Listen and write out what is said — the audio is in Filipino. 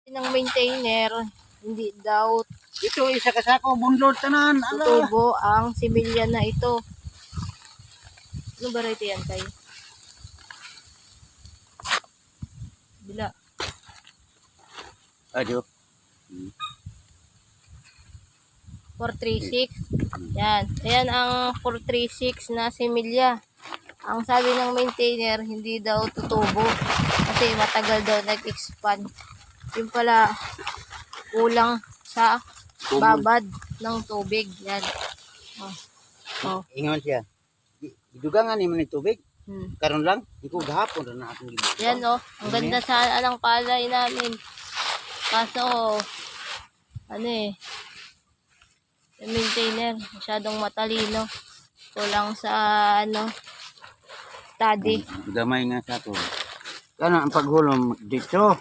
Ng maintainer, hindi daw Ito isa kasako bundlod tanan. tutubo ang similya na ito. Ano ba ito yan tayo? Bila. Adyo. 436. Yan. Ayan ang 436 na similya. Ang sabi ng maintainer, hindi daw tutubo. Kasi matagal daw nag-expand. Yung pala, kulang sa babad ng tubig. Yan. Oh. Ingon siya. Gidugangan ni mo ni tubig. Hmm. Karon lang, iko gahapon ra na akong gibuka. Yan oh. Ang ganda sana ng palay namin. Kaso, ano eh, yung maintainer, masyadong matalino. Kulang sa, study. Gamay nga sa to. Kana ang paghulom dito.